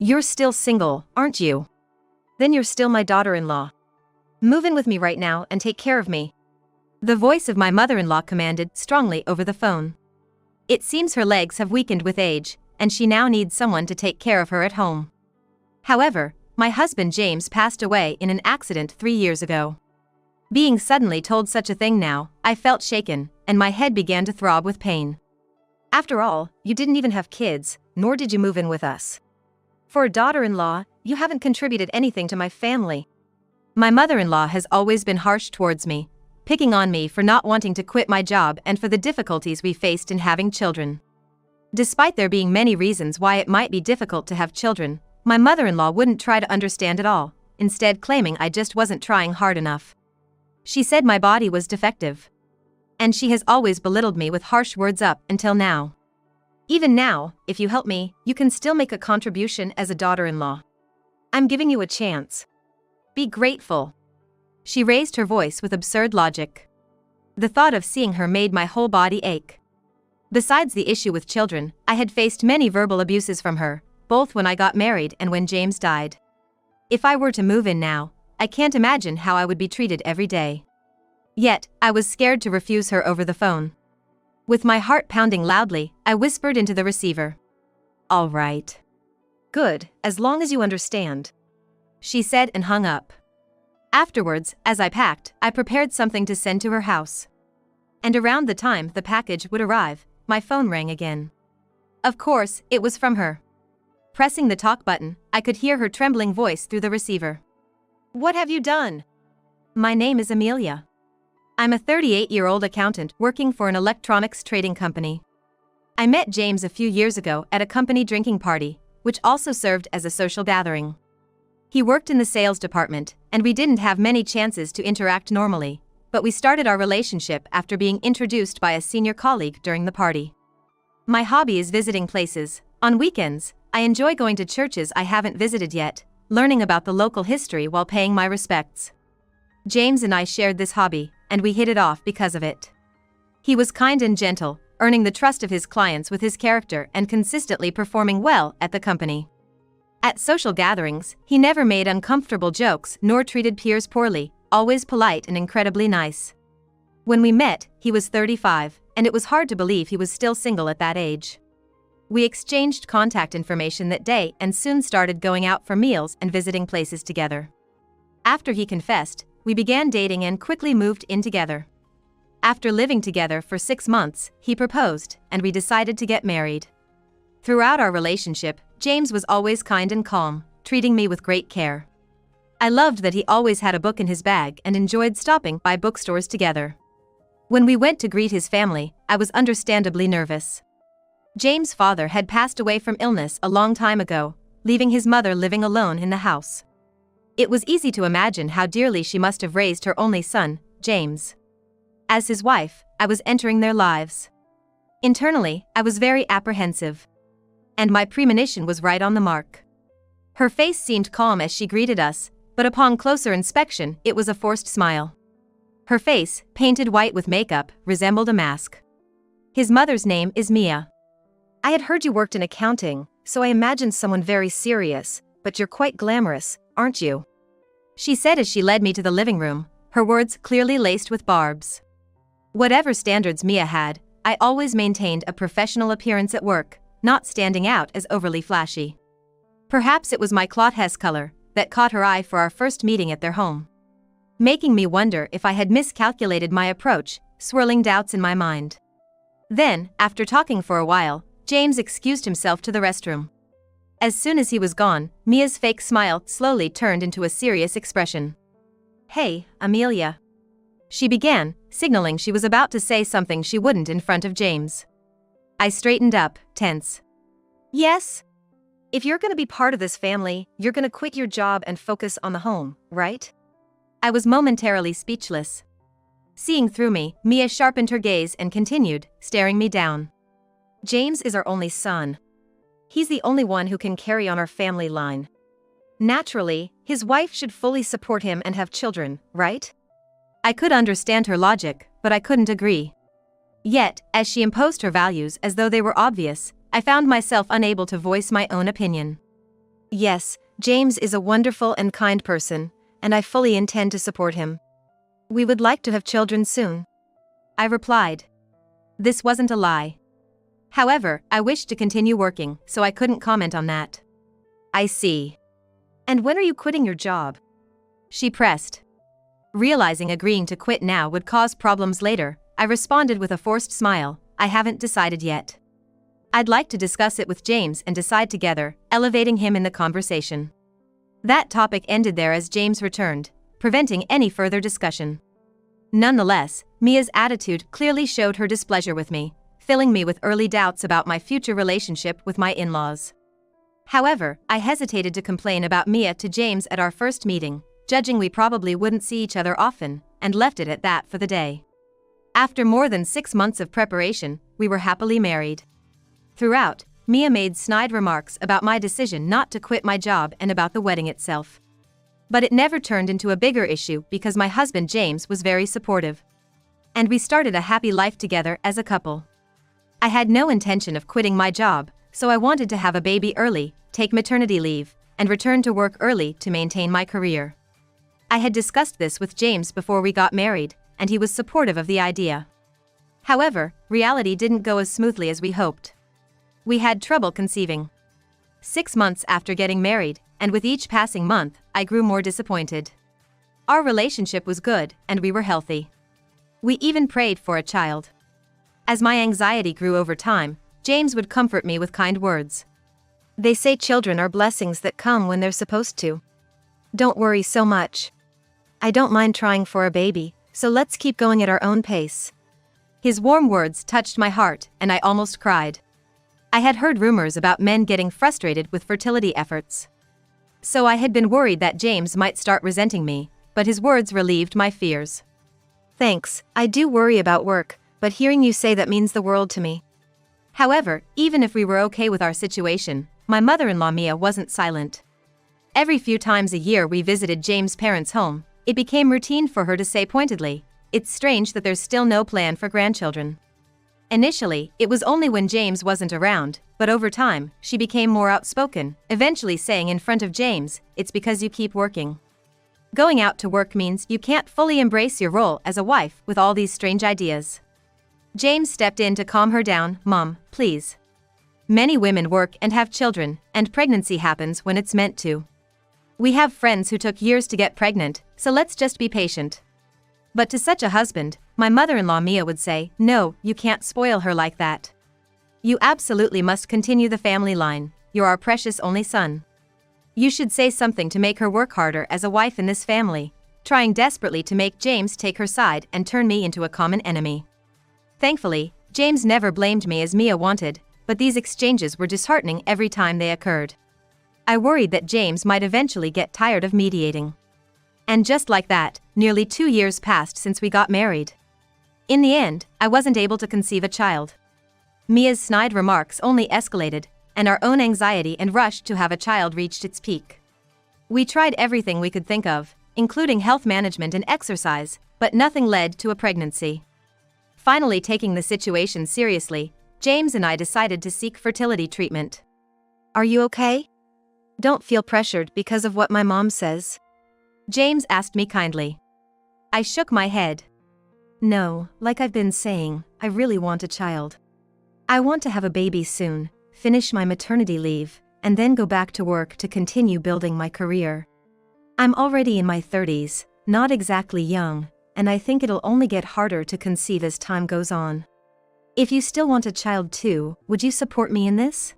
You're still single, aren't you? Then you're still my daughter-in-law. Move in with me right now and take care of me. The voice of my mother-in-law commanded strongly over the phone. It seems her legs have weakened with age, and she now needs someone to take care of her at home. However, my husband James passed away in an accident 3 years ago. Being suddenly told such a thing now, I felt shaken, and my head began to throb with pain. After all, you didn't even have kids, nor did you move in with us. For a daughter-in-law, you haven't contributed anything to my family. My mother-in-law has always been harsh towards me, picking on me for not wanting to quit my job and for the difficulties we faced in having children. Despite there being many reasons why it might be difficult to have children, my mother-in-law wouldn't try to understand at all, instead claiming I just wasn't trying hard enough. She said my body was defective. And she has always belittled me with harsh words up until now. Even now, if you help me, you can still make a contribution as a daughter-in-law. I'm giving you a chance. Be grateful. She raised her voice with absurd logic. The thought of seeing her made my whole body ache. Besides the issue with children, I had faced many verbal abuses from her, both when I got married and when James died. If I were to move in now, I can't imagine how I would be treated every day. Yet, I was scared to refuse her over the phone. With my heart pounding loudly, I whispered into the receiver. All right. Good, as long as you understand. She said and hung up. Afterwards, as I packed, I prepared something to send to her house. And around the time the package would arrive, my phone rang again. Of course, it was from her. Pressing the talk button, I could hear her trembling voice through the receiver. What have you done? My name is Amelia. I'm a 38-year-old accountant working for an electronics trading company. I met James a few years ago at a company drinking party, which also served as a social gathering. He worked in the sales department, and we didn't have many chances to interact normally, but we started our relationship after being introduced by a senior colleague during the party. My hobby is visiting places. On weekends, I enjoy going to churches I haven't visited yet, learning about the local history while paying my respects. James and I shared this hobby, and we hit it off because of it. He was kind and gentle, earning the trust of his clients with his character and consistently performing well at the company. At social gatherings, he never made uncomfortable jokes nor treated peers poorly, always polite and incredibly nice. When we met, he was 35, and it was hard to believe he was still single at that age. We exchanged contact information that day and soon started going out for meals and visiting places together. After he confessed, we began dating and quickly moved in together. After living together for 6 months, he proposed, and we decided to get married. Throughout our relationship, James was always kind and calm, treating me with great care. I loved that he always had a book in his bag and enjoyed stopping by bookstores together. When we went to greet his family, I was understandably nervous. James' father had passed away from illness a long time ago, leaving his mother living alone in the house. It was easy to imagine how dearly she must have raised her only son, James. As his wife, I was entering their lives. Internally, I was very apprehensive. And my premonition was right on the mark. Her face seemed calm as she greeted us, but upon closer inspection, it was a forced smile. Her face, painted white with makeup, resembled a mask. His mother's name is Mia. I had heard you worked in accounting, so I imagined someone very serious, but you're quite glamorous, aren't you? She said as she led me to the living room, her words clearly laced with barbs. Whatever standards Mia had, I always maintained a professional appearance at work, not standing out as overly flashy. Perhaps it was my Clothes color that caught her eye for our first meeting at their home, making me wonder if I had miscalculated my approach, swirling doubts in my mind. Then, after talking for a while, James excused himself to the restroom. As soon as he was gone, Mia's fake smile slowly turned into a serious expression. Hey, Amelia. She began, signaling she was about to say something she wouldn't in front of James. I straightened up, tense. Yes? If you're gonna be part of this family, you're gonna quit your job and focus on the home, right? I was momentarily speechless. Seeing through me, Mia sharpened her gaze and continued, staring me down. James is our only son. He's the only one who can carry on our family line. Naturally, his wife should fully support him and have children, right? I could understand her logic, but I couldn't agree. Yet, as she imposed her values as though they were obvious, I found myself unable to voice my own opinion. Yes, James is a wonderful and kind person, and I fully intend to support him. We would like to have children soon. I replied. This wasn't a lie. However, I wished to continue working, so I couldn't comment on that. I see. And when are you quitting your job? She pressed. Realizing agreeing to quit now would cause problems later, I responded with a forced smile, I haven't decided yet. I'd like to discuss it with James and decide together, elevating him in the conversation. That topic ended there as James returned, preventing any further discussion. Nonetheless, Mia's attitude clearly showed her displeasure with me, filling me with early doubts about my future relationship with my in-laws. However, I hesitated to complain about Mia to James at our first meeting, judging we probably wouldn't see each other often, and left it at that for the day. After more than 6 months of preparation, we were happily married. Throughout, Mia made snide remarks about my decision not to quit my job and about the wedding itself. But it never turned into a bigger issue because my husband James was very supportive. And we started a happy life together as a couple. I had no intention of quitting my job, so I wanted to have a baby early, take maternity leave, and return to work early to maintain my career. I had discussed this with James before we got married, and he was supportive of the idea. However, reality didn't go as smoothly as we hoped. We had trouble conceiving. 6 months after getting married, and with each passing month, I grew more disappointed. Our relationship was good, and we were healthy. We even prayed for a child. As my anxiety grew over time, James would comfort me with kind words. They say children are blessings that come when they're supposed to. Don't worry so much. I don't mind trying for a baby, so let's keep going at our own pace. His warm words touched my heart, and I almost cried. I had heard rumors about men getting frustrated with fertility efforts. So I had been worried that James might start resenting me, but his words relieved my fears. Thanks, I do worry about work, but hearing you say that means the world to me. However, even if we were okay with our situation, my mother-in-law Mia wasn't silent. Every few times a year we visited James' parents' home, it became routine for her to say pointedly, "It's strange that there's still no plan for grandchildren." Initially, it was only when James wasn't around, but over time, she became more outspoken, eventually saying in front of James, "It's because you keep working." Going out to work means you can't fully embrace your role as a wife with all these strange ideas. James stepped in to calm her down. "Mom, please. Many women work and have children, and pregnancy happens when it's meant to. We have friends who took years to get pregnant, so let's just be patient." But to such a husband, my mother-in-law Mia would say, "No, you can't spoil her like that. You absolutely must continue the family line, you're our precious only son. You should say something to make her work harder as a wife in this family," trying desperately to make James take her side and turn me into a common enemy. Thankfully, James never blamed me as Mia wanted, but these exchanges were disheartening every time they occurred. I worried that James might eventually get tired of mediating. And just like that, nearly 2 years passed since we got married. In the end, I wasn't able to conceive a child. Mia's snide remarks only escalated, and our own anxiety and rush to have a child reached its peak. We tried everything we could think of, including health management and exercise, but nothing led to a pregnancy. Finally, taking the situation seriously, James and I decided to seek fertility treatment. "Are you okay? Don't feel pressured because of what my mom says?" James asked me kindly. I shook my head. "No, like I've been saying, I really want a child. I want to have a baby soon, finish my maternity leave, and then go back to work to continue building my career. I'm already in my 30s, not exactly young, and I think it'll only get harder to conceive as time goes on. If you still want a child too, would you support me in this?"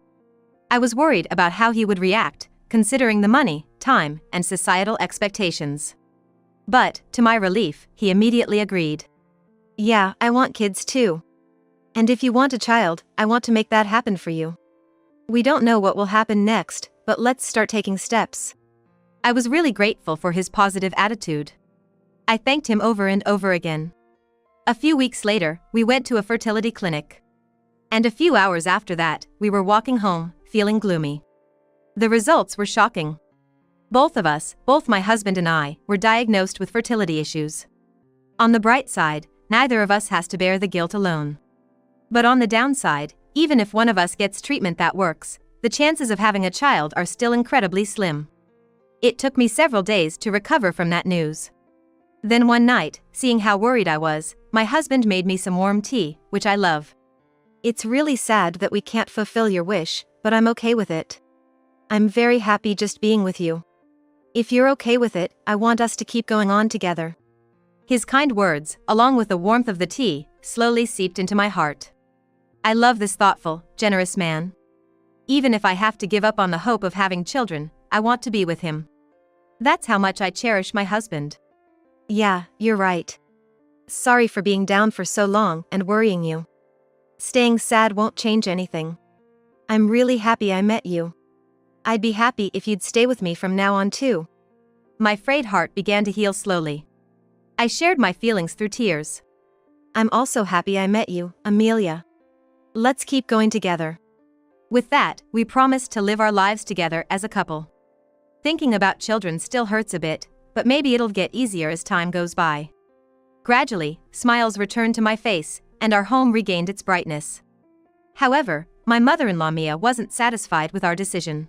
I was worried about how he would react, considering the money, time, and societal expectations. But, to my relief, he immediately agreed. "Yeah, I want kids too. And if you want a child, I want to make that happen for you. We don't know what will happen next, but let's start taking steps." I was really grateful for his positive attitude. I thanked him over and over again. A few weeks later, we went to a fertility clinic. And a few hours after that, we were walking home, feeling gloomy. The results were shocking. Both of us, both my husband and I, were diagnosed with fertility issues. On the bright side, neither of us has to bear the guilt alone. But on the downside, even if one of us gets treatment that works, the chances of having a child are still incredibly slim. It took me several days to recover from that news. Then one night, seeing how worried I was, my husband made me some warm tea, which I love. It's really sad that we can't fulfill your wish, but I'm okay with it. I'm very happy just being with you. If you're okay with it, I want us to keep going on together. His kind words, along with the warmth of the tea, slowly seeped into my heart. I love this thoughtful, generous man. Even if I have to give up on the hope of having children, I want to be with him. That's how much I cherish my husband. Yeah, you're right. Sorry for being down for so long and worrying you. Staying sad won't change anything. I'm really happy I met you. I'd be happy if you'd stay with me from now on too. My frayed heart began to heal slowly. I shared my feelings through tears. I'm also happy I met you, Amelia. Let's keep going together. With that, we promised to live our lives together as a couple. Thinking about children still hurts a bit, but maybe it'll get easier as time goes by. Gradually, smiles returned to my face, and our home regained its brightness. However, my mother-in-law Mia wasn't satisfied with our decision.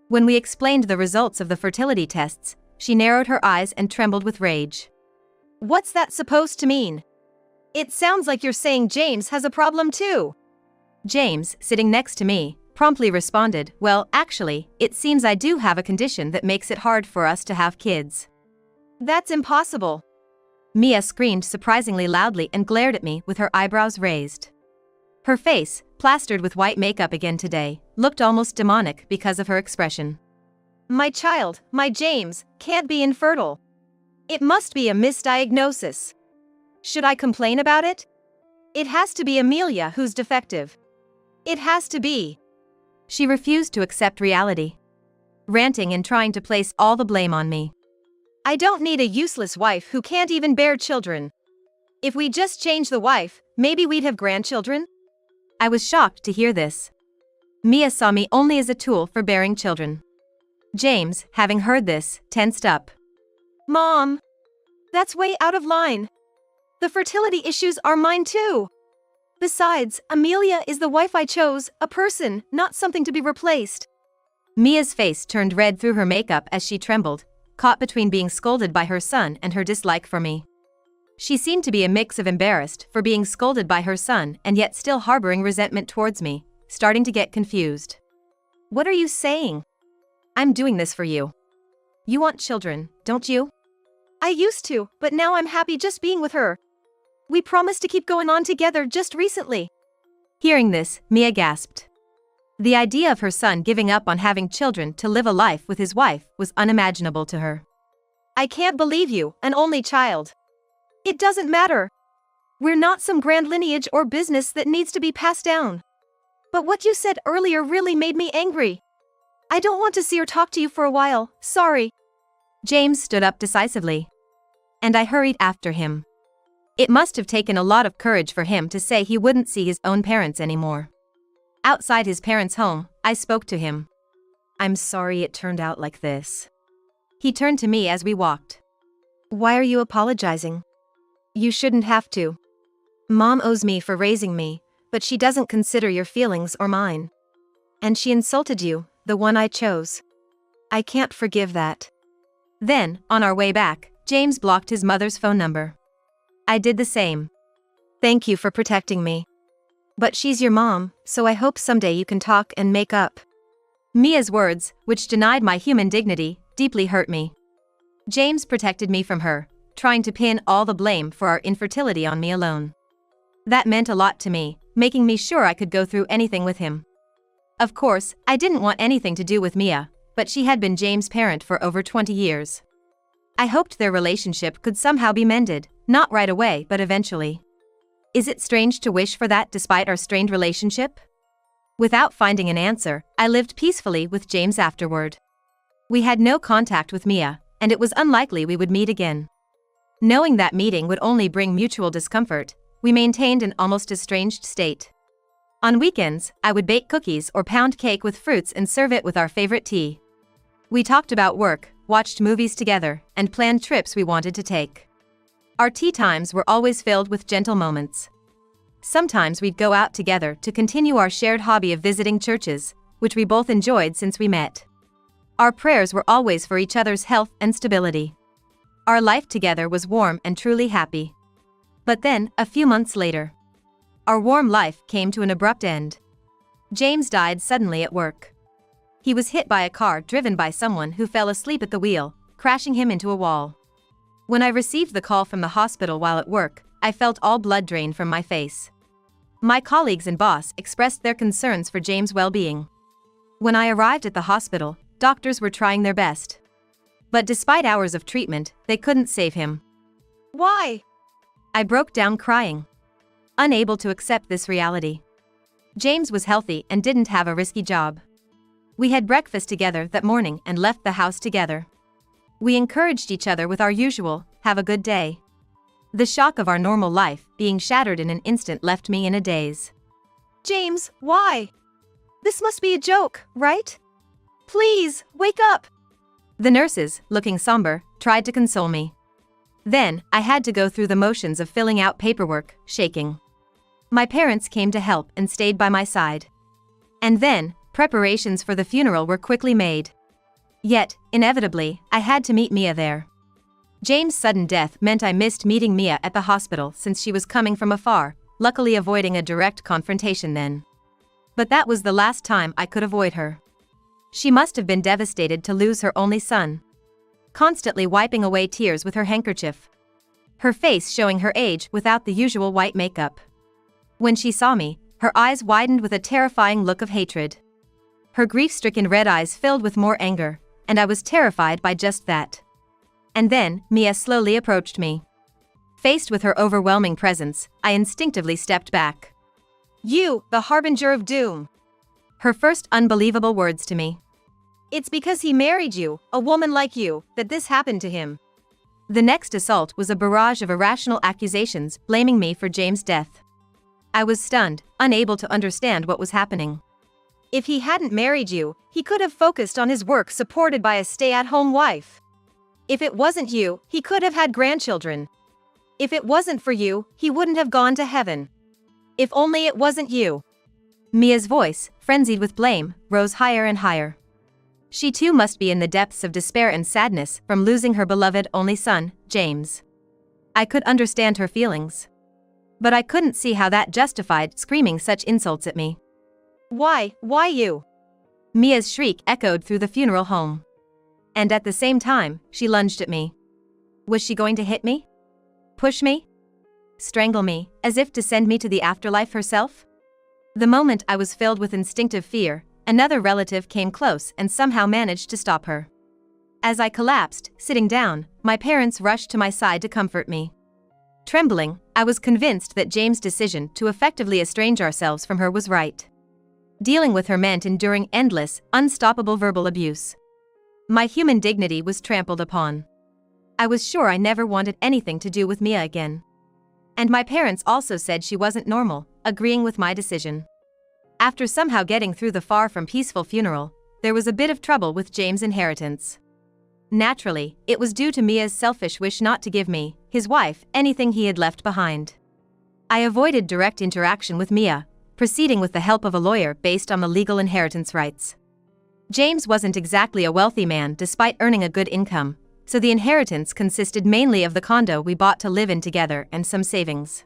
When we explained the results of the fertility tests, she narrowed her eyes and trembled with rage. What's that supposed to mean? It sounds like you're saying James has a problem too. James, sitting next to me, promptly responded, well, actually, it seems I do have a condition that makes it hard for us to have kids. That's impossible. Mia screamed surprisingly loudly and glared at me with her eyebrows raised. Her face, plastered with white makeup again today, looked almost demonic because of her expression. My child, my James, can't be infertile. It must be a misdiagnosis. Should I complain about it? It has to be Amelia who's defective. It has to be. She refused to accept reality, ranting and trying to place all the blame on me. I don't need a useless wife who can't even bear children. If we just change the wife, maybe we'd have grandchildren? I was shocked to hear this. Mia saw me only as a tool for bearing children. James, having heard this, tensed up. Mom! That's way out of line. The fertility issues are mine too. Besides, Amelia is the wife I chose, a person, not something to be replaced. Mia's face turned red through her makeup as she trembled, caught between being scolded by her son and her dislike for me. She seemed to be a mix of embarrassed for being scolded by her son and yet still harboring resentment towards me, starting to get confused. What are you saying? I'm doing this for you. You want children, don't you? I used to, but now I'm happy just being with her. We promised to keep going on together just recently. Hearing this, Mia gasped. The idea of her son giving up on having children to live a life with his wife was unimaginable to her. I can't believe you, an only child. It doesn't matter. We're not some grand lineage or business that needs to be passed down. But what you said earlier really made me angry. I don't want to see or talk to you for a while, sorry. James stood up decisively. And I hurried after him. It must have taken a lot of courage for him to say he wouldn't see his own parents anymore. Outside his parents' home, I spoke to him. I'm sorry it turned out like this. He turned to me as we walked. Why are you apologizing? You shouldn't have to. Mom owes me for raising me, but she doesn't consider your feelings or mine. And she insulted you, the one I chose. I can't forgive that. Then, on our way back, James blocked his mother's phone number. I did the same. Thank you for protecting me. But she's your mom, so I hope someday you can talk and make up. Mia's words, which denied my human dignity, deeply hurt me. James protected me from her, trying to pin all the blame for our infertility on me alone. That meant a lot to me, making me sure I could go through anything with him. Of course, I didn't want anything to do with Mia, but she had been James' parent for over 20 years. I hoped their relationship could somehow be mended, not right away but eventually. Is it strange to wish for that despite our strained relationship? Without finding an answer, I lived peacefully with James afterward. We had no contact with Mia, and it was unlikely we would meet again. Knowing that meeting would only bring mutual discomfort, we maintained an almost estranged state. On weekends, I would bake cookies or pound cake with fruits and serve it with our favorite tea. We talked about work, watched movies together, and planned trips we wanted to take. Our tea times were always filled with gentle moments. Sometimes we'd go out together to continue our shared hobby of visiting churches, which we both enjoyed since we met. Our prayers were always for each other's health and stability. Our life together was warm and truly happy. But then, a few months later, our warm life came to an abrupt end. James died suddenly at work. He was hit by a car driven by someone who fell asleep at the wheel, crashing him into a wall. When I received the call from the hospital while at work, I felt all blood drain from my face. My colleagues and boss expressed their concerns for James' well-being. When I arrived at the hospital, doctors were trying their best. But despite hours of treatment, they couldn't save him. Why? I broke down crying, unable to accept this reality. James was healthy and didn't have a risky job. We had breakfast together that morning and left the house together. We encouraged each other with our usual, "Have a good day." The shock of our normal life being shattered in an instant left me in a daze. James, why? This must be a joke, right? Please, wake up! The nurses, looking somber, tried to console me. Then, I had to go through the motions of filling out paperwork, shaking. My parents came to help and stayed by my side. And then, preparations for the funeral were quickly made. Yet, inevitably, I had to meet Mia there. James' sudden death meant I missed meeting Mia at the hospital since she was coming from afar, luckily avoiding a direct confrontation then. But that was the last time I could avoid her. She must have been devastated to lose her only son, constantly wiping away tears with her handkerchief, her face showing her age without the usual white makeup. When she saw me, her eyes widened with a terrifying look of hatred. Her grief-stricken red eyes filled with more anger, and I was terrified by just that. And then, Mia slowly approached me. Faced with her overwhelming presence, I instinctively stepped back. "You, the harbinger of doom." Her first unbelievable words to me. "It's because he married you, a woman like you, that this happened to him." The next assault was a barrage of irrational accusations blaming me for James' death. I was stunned, unable to understand what was happening. If he hadn't married you, he could have focused on his work supported by a stay-at-home wife. If it wasn't you, he could have had grandchildren. If it wasn't for you, he wouldn't have gone to heaven. If only it wasn't you. Mia's voice, frenzied with blame, rose higher and higher. She too must be in the depths of despair and sadness from losing her beloved only son, James. I could understand her feelings. But I couldn't see how that justified screaming such insults at me. Why you? Mia's shriek echoed through the funeral home. And at the same time, she lunged at me. Was she going to hit me? Push me? Strangle me, as if to send me to the afterlife herself? The moment I was filled with instinctive fear, another relative came close and somehow managed to stop her. As I collapsed, sitting down, my parents rushed to my side to comfort me. Trembling, I was convinced that James' decision to effectively estrange ourselves from her was right. Dealing with her meant enduring endless, unstoppable verbal abuse. My human dignity was trampled upon. I was sure I never wanted anything to do with Mia again. And my parents also said she wasn't normal, agreeing with my decision. After somehow getting through the far from peaceful funeral, there was a bit of trouble with James' inheritance. Naturally, it was due to Mia's selfish wish not to give me, his wife, anything he had left behind. I avoided direct interaction with Mia, proceeding with the help of a lawyer based on the legal inheritance rights. James wasn't exactly a wealthy man despite earning a good income, so the inheritance consisted mainly of the condo we bought to live in together and some savings.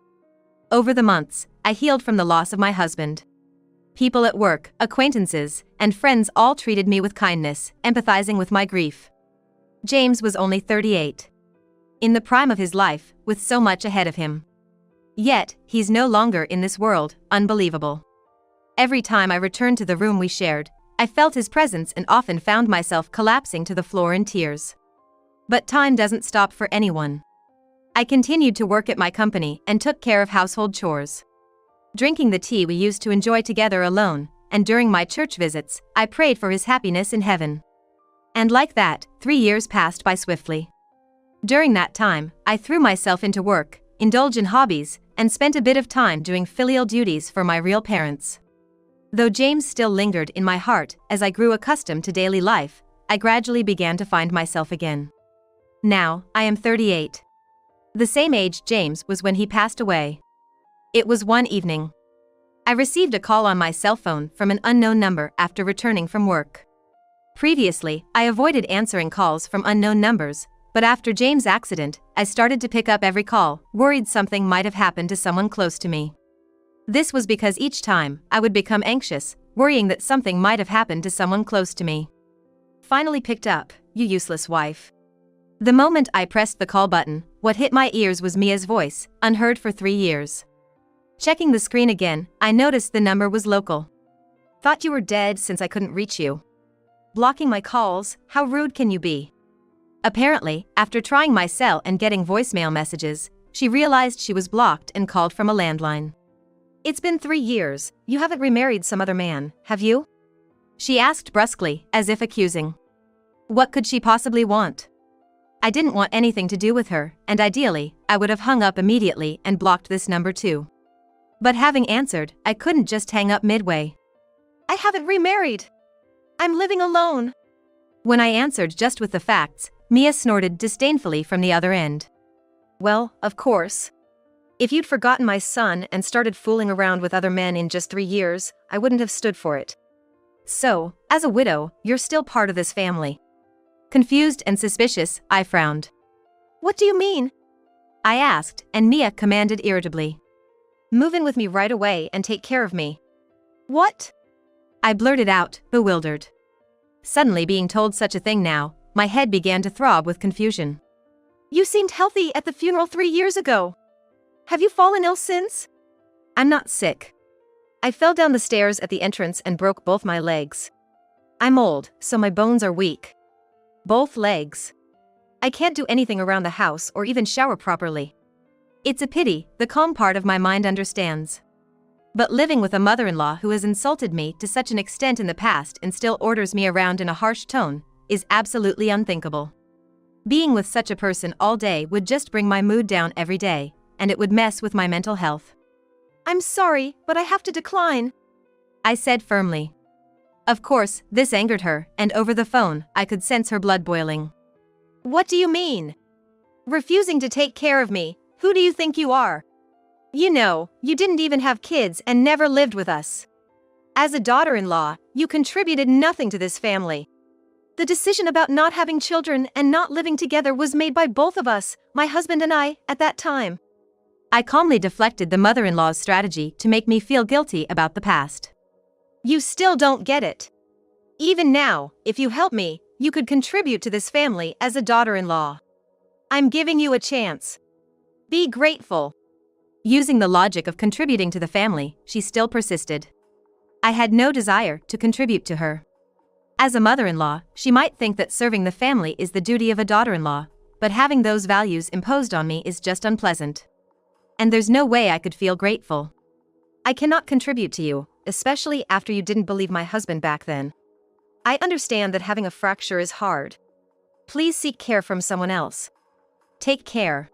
Over the months, I healed from the loss of my husband. People at work, acquaintances, and friends all treated me with kindness, empathizing with my grief. James was only 38. In the prime of his life, with so much ahead of him. Yet, he's no longer in this world, unbelievable. Every time I returned to the room we shared, I felt his presence and often found myself collapsing to the floor in tears. But time doesn't stop for anyone. I continued to work at my company and took care of household chores. Drinking the tea we used to enjoy together alone, and during my church visits, I prayed for his happiness in heaven. And like that, 3 years passed by swiftly. During that time, I threw myself into work, indulged in hobbies, and spent a bit of time doing filial duties for my real parents. Though James still lingered in my heart as I grew accustomed to daily life, I gradually began to find myself again. Now, I am 38. The same age James was when he passed away. It was one evening. I received a call on my cell phone from an unknown number after returning from work. Previously, I avoided answering calls from unknown numbers, but after James' accident, I started to pick up every call, worried something might have happened to someone close to me. This was because each time, I would become anxious, worrying that something might have happened to someone close to me. Finally picked up, you useless wife. The moment I pressed the call button, what hit my ears was Mia's voice, unheard for 3 years. Checking the screen again, I noticed the number was local. Thought you were dead since I couldn't reach you. Blocking my calls, how rude can you be? Apparently, after trying my cell and getting voicemail messages, she realized she was blocked and called from a landline. It's been 3 years, you haven't remarried some other man, have you? She asked brusquely, as if accusing. What could she possibly want? I didn't want anything to do with her, and ideally, I would have hung up immediately and blocked this number too. But having answered, I couldn't just hang up midway. I haven't remarried. I'm living alone. When I answered just with the facts, Mia snorted disdainfully from the other end. Well, of course. If you'd forgotten my son and started fooling around with other men in just 3 years, I wouldn't have stood for it. So, as a widow, you're still part of this family. Confused and suspicious, I frowned. What do you mean? I asked, and Mia commanded irritably. Move in with me right away and take care of me. What? I blurted out, bewildered. Suddenly being told such a thing now, my head began to throb with confusion. You seemed healthy at the funeral 3 years ago. Have you fallen ill since? I'm not sick. I fell down the stairs at the entrance and broke both my legs. I'm old, so my bones are weak. Both legs. I can't do anything around the house or even shower properly. It's a pity, the calm part of my mind understands. But living with a mother-in-law who has insulted me to such an extent in the past and still orders me around in a harsh tone is absolutely unthinkable. Being with such a person all day would just bring my mood down every day, and it would mess with my mental health. I'm sorry, but I have to decline, I said firmly. Of course, this angered her, and over the phone, I could sense her blood boiling. What do you mean? Refusing to take care of me, who do you think you are? You know, you didn't even have kids and never lived with us. As a daughter-in-law, you contributed nothing to this family. The decision about not having children and not living together was made by both of us, my husband and I, at that time. I calmly deflected the mother-in-law's strategy to make me feel guilty about the past. You still don't get it. Even now, if you help me, you could contribute to this family as a daughter-in-law. I'm giving you a chance. Be grateful. Using the logic of contributing to the family, she still persisted. I had no desire to contribute to her. As a mother-in-law, she might think that serving the family is the duty of a daughter-in-law, but having those values imposed on me is just unpleasant. And there's no way I could feel grateful. I cannot contribute to you, especially after you didn't believe my husband back then. I understand that having a fracture is hard. Please seek care from someone else. Take care.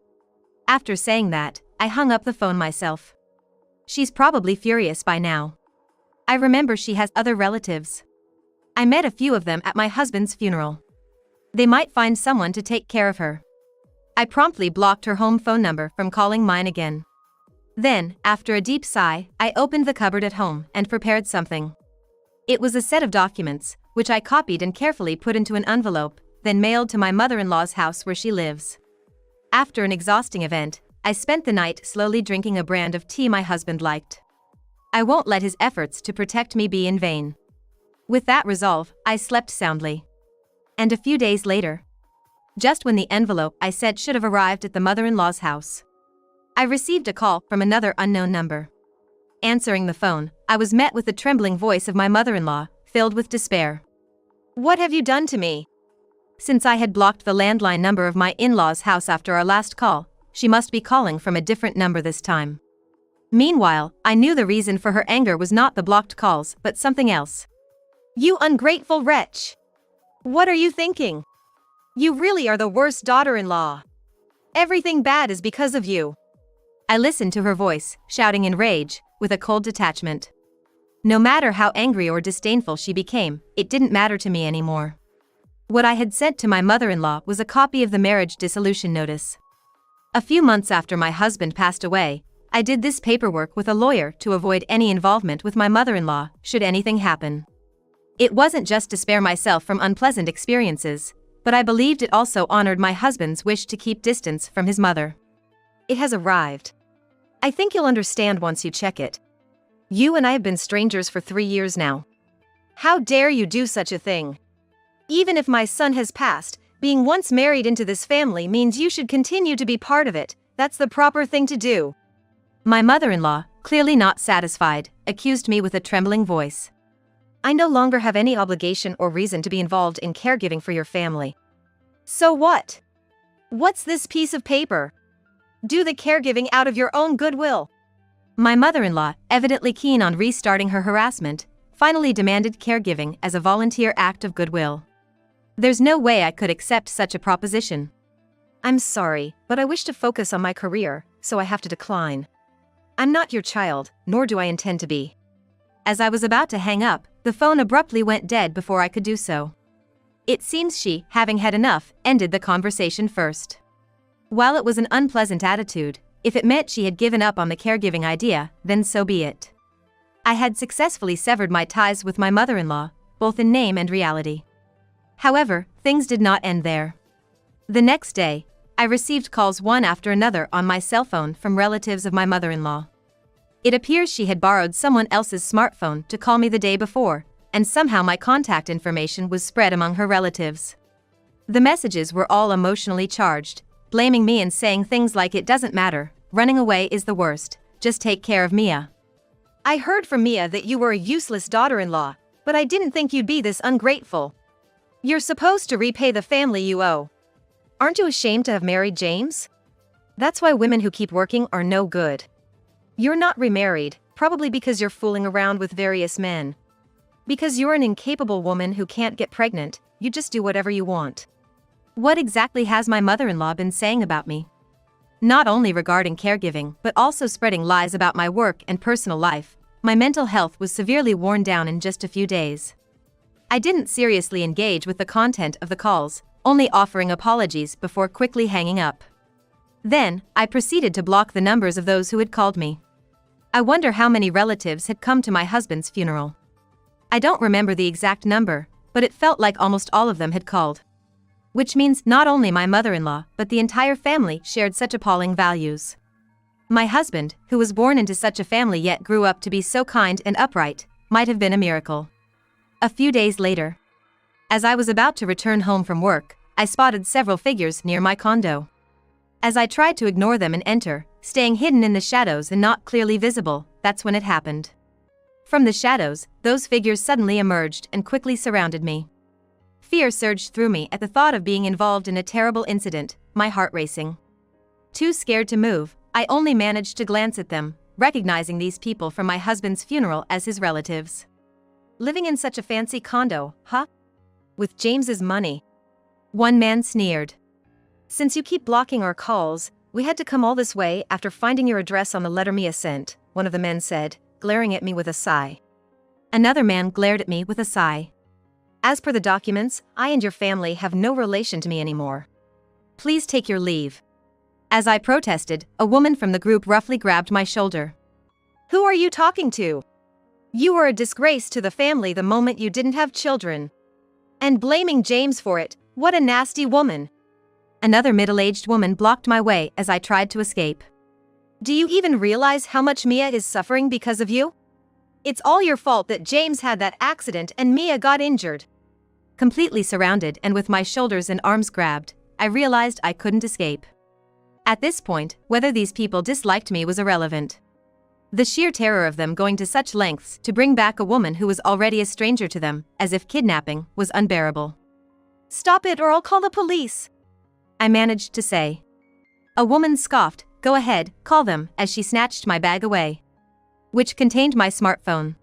After saying that, I hung up the phone myself. She's probably furious by now. I remember she has other relatives. I met a few of them at my husband's funeral. They might find someone to take care of her. I promptly blocked her home phone number from calling mine again. Then, after a deep sigh, I opened the cupboard at home and prepared something. It was a set of documents, which I copied and carefully put into an envelope, then mailed to my mother-in-law's house where she lives. After an exhausting event, I spent the night slowly drinking a brand of tea my husband liked. I won't let his efforts to protect me be in vain. With that resolve, I slept soundly. And a few days later, just when the envelope I sent should have arrived at the mother-in-law's house, I received a call from another unknown number. Answering the phone, I was met with the trembling voice of my mother-in-law, filled with despair. What have you done to me? Since I had blocked the landline number of my in-laws' house after our last call, she must be calling from a different number this time. Meanwhile, I knew the reason for her anger was not the blocked calls, but something else. You ungrateful wretch! What are you thinking? You really are the worst daughter-in-law. Everything bad is because of you. I listened to her voice, shouting in rage, with a cold detachment. No matter how angry or disdainful she became, it didn't matter to me anymore. What I had sent to my mother-in-law was a copy of the marriage dissolution notice. A few months after my husband passed away, I did this paperwork with a lawyer to avoid any involvement with my mother-in-law, should anything happen. It wasn't just to spare myself from unpleasant experiences, but I believed it also honored my husband's wish to keep distance from his mother. It has arrived. I think you'll understand once you check it. You and I have been strangers for 3 years now. How dare you do such a thing? Even if my son has passed, being once married into this family means you should continue to be part of it. That's the proper thing to do. My mother-in-law, clearly not satisfied, accused me with a trembling voice. I no longer have any obligation or reason to be involved in caregiving for your family. So what? What's this piece of paper? Do the caregiving out of your own goodwill. My mother-in-law, evidently keen on restarting her harassment, finally demanded caregiving as a volunteer act of goodwill. There's no way I could accept such a proposition. I'm sorry, but I wish to focus on my career, so I have to decline. I'm not your child, nor do I intend to be. As I was about to hang up, the phone abruptly went dead before I could do so. It seems she, having had enough, ended the conversation first. While it was an unpleasant attitude, if it meant she had given up on the caregiving idea, then so be it. I had successfully severed my ties with my mother-in-law, both in name and reality. However, things did not end there. The next day, I received calls one after another on my cell phone from relatives of my mother-in-law. It appears she had borrowed someone else's smartphone to call me the day before, and somehow my contact information was spread among her relatives. The messages were all emotionally charged, blaming me and saying things like it doesn't matter, running away is the worst, just take care of Mia. I heard from Mia that you were a useless daughter-in-law, but I didn't think you'd be this ungrateful. You're supposed to repay the family you owe. Aren't you ashamed to have married James? That's why women who keep working are no good. You're not remarried, probably because you're fooling around with various men. Because you're an incapable woman who can't get pregnant, you just do whatever you want. What exactly has my mother-in-law been saying about me? Not only regarding caregiving, but also spreading lies about my work and personal life. My mental health was severely worn down in just a few days. I didn't seriously engage with the content of the calls, only offering apologies before quickly hanging up. Then, I proceeded to block the numbers of those who had called me. I wonder how many relatives had come to my husband's funeral. I don't remember the exact number, but it felt like almost all of them had called. Which means not only my mother-in-law, but the entire family shared such appalling values. My husband, who was born into such a family yet grew up to be so kind and upright, might have been a miracle. A few days later, as I was about to return home from work, I spotted several figures near my condo. As I tried to ignore them and enter, staying hidden in the shadows and not clearly visible, that's when it happened. From the shadows, those figures suddenly emerged and quickly surrounded me. Fear surged through me at the thought of being involved in a terrible incident, my heart racing. Too scared to move, I only managed to glance at them, recognizing these people from my husband's funeral as his relatives. Living in such a fancy condo, huh? With James's money. One man sneered. Since you keep blocking our calls, we had to come all this way after finding your address on the letter Mia sent, one of the men said, glaring at me with a sigh. Another man glared at me with a sigh. As per the documents, I and your family have no relation to me anymore. Please take your leave. As I protested, a woman from the group roughly grabbed my shoulder. Who are you talking to? You were a disgrace to the family the moment you didn't have children. And blaming James for it, what a nasty woman. Another middle-aged woman blocked my way as I tried to escape. Do you even realize how much Mia is suffering because of you? It's all your fault that James had that accident and Mia got injured. Completely surrounded and with my shoulders and arms grabbed, I realized I couldn't escape. At this point, whether these people disliked me was irrelevant. The sheer terror of them going to such lengths to bring back a woman who was already a stranger to them, as if kidnapping, was unbearable. Stop it or I'll call the police, I managed to say. A woman scoffed, go ahead, call them, as she snatched my bag away, which contained my smartphone.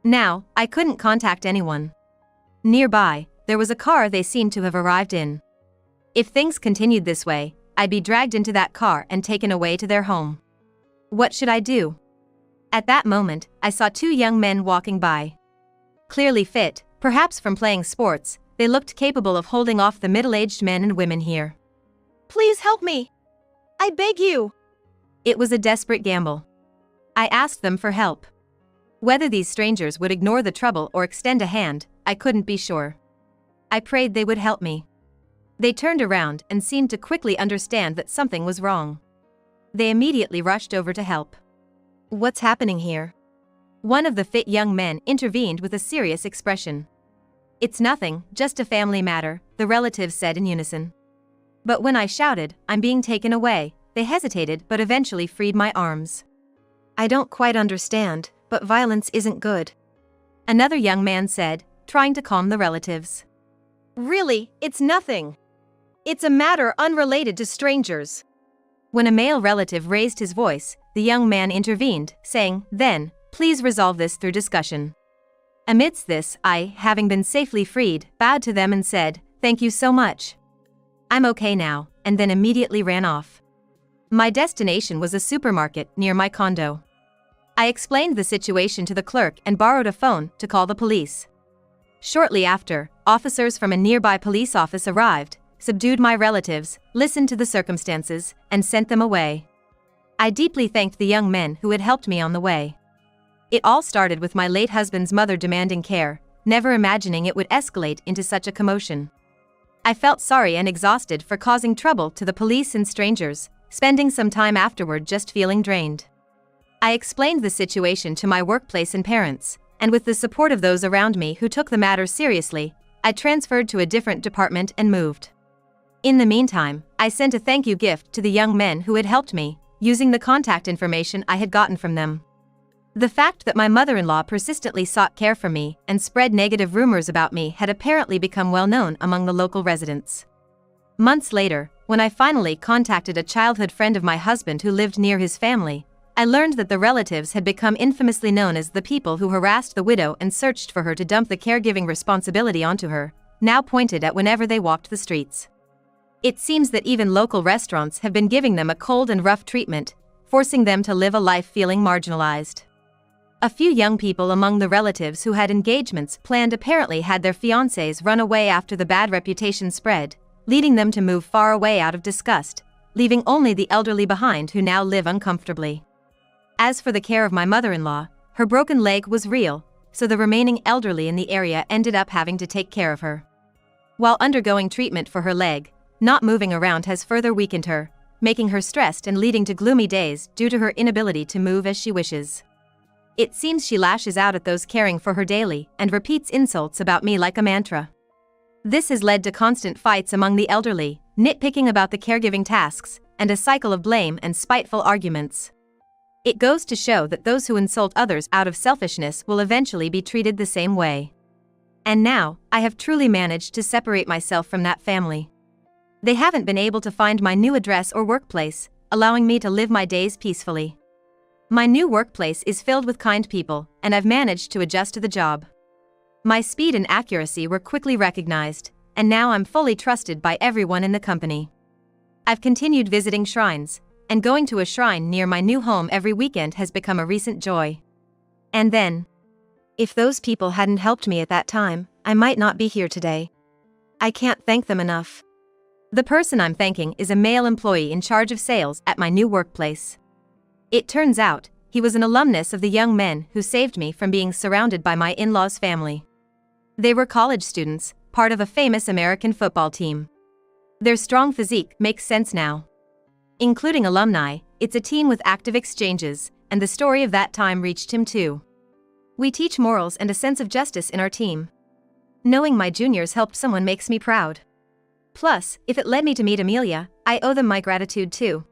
Now, I couldn't contact anyone. Nearby, there was a car they seemed to have arrived in. If things continued this way, I'd be dragged into that car and taken away to their home. What should I do? At that moment, I saw two young men walking by. Clearly fit, perhaps from playing sports, they looked capable of holding off the middle-aged men and women here. Please help me. I beg you. It was a desperate gamble. I asked them for help. Whether these strangers would ignore the trouble or extend a hand, I couldn't be sure. I prayed they would help me. They turned around and seemed to quickly understand that something was wrong. They immediately rushed over to help. What's happening here? One of the fit young men intervened with a serious expression. It's nothing, just a family matter, the relatives said in unison. But when I shouted, I'm being taken away, they hesitated but eventually freed my arms. I don't quite understand, but violence isn't good. Another young man said, trying to calm the relatives. Really, it's nothing. It's a matter unrelated to strangers. When a male relative raised his voice, the young man intervened, saying, then, please resolve this through discussion. Amidst this, I, having been safely freed, bowed to them and said, thank you so much. I'm okay now, and then immediately ran off. My destination was a supermarket near my condo. I explained the situation to the clerk and borrowed a phone to call the police. Shortly after, officers from a nearby police office arrived, subdued my relatives, listened to the circumstances, and sent them away. I deeply thanked the young men who had helped me on the way. It all started with my late husband's mother demanding care, never imagining it would escalate into such a commotion. I felt sorry and exhausted for causing trouble to the police and strangers, spending some time afterward just feeling drained. I explained the situation to my workplace and parents, and with the support of those around me who took the matter seriously, I transferred to a different department and moved. In the meantime, I sent a thank you gift to the young men who had helped me, using the contact information I had gotten from them. The fact that my mother-in-law persistently sought care for me and spread negative rumors about me had apparently become well known among the local residents. Months later, when I finally contacted a childhood friend of my husband who lived near his family, I learned that the relatives had become infamously known as the people who harassed the widow and searched for her to dump the caregiving responsibility onto her, now pointed at whenever they walked the streets. It seems that even local restaurants have been giving them a cold and rough treatment, forcing them to live a life feeling marginalized. A few young people among the relatives who had engagements planned apparently had their fiancés run away after the bad reputation spread, leading them to move far away out of disgust, leaving only the elderly behind who now live uncomfortably. As for the care of my mother-in-law, her broken leg was real, so the remaining elderly in the area ended up having to take care of her. While undergoing treatment for her leg, not moving around has further weakened her, making her stressed and leading to gloomy days due to her inability to move as she wishes. It seems she lashes out at those caring for her daily and repeats insults about me like a mantra. This has led to constant fights among the elderly, nitpicking about the caregiving tasks, and a cycle of blame and spiteful arguments. It goes to show that those who insult others out of selfishness will eventually be treated the same way. And now, I have truly managed to separate myself from that family. They haven't been able to find my new address or workplace, allowing me to live my days peacefully. My new workplace is filled with kind people, and I've managed to adjust to the job. My speed and accuracy were quickly recognized, and now I'm fully trusted by everyone in the company. I've continued visiting shrines, and going to a shrine near my new home every weekend has become a recent joy. And then, if those people hadn't helped me at that time, I might not be here today. I can't thank them enough. The person I'm thanking is a male employee in charge of sales at my new workplace. It turns out, he was an alumnus of the young men who saved me from being surrounded by my in-laws' family. They were college students, part of a famous American football team. Their strong physique makes sense now. Including alumni, it's a team with active exchanges, and the story of that time reached him too. We teach morals and a sense of justice in our team. Knowing my juniors helped someone makes me proud. Plus, if it led me to meet Amelia, I owe them my gratitude too.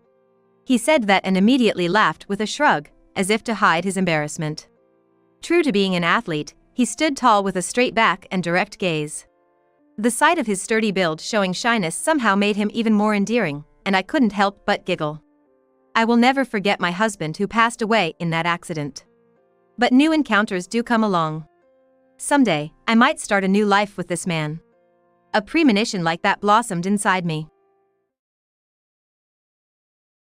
He said that and immediately laughed with a shrug, as if to hide his embarrassment. True to being an athlete, he stood tall with a straight back and direct gaze. The sight of his sturdy build showing shyness somehow made him even more endearing, and I couldn't help but giggle. I will never forget my husband who passed away in that accident. But new encounters do come along. Someday, I might start a new life with this man. A premonition like that blossomed inside me.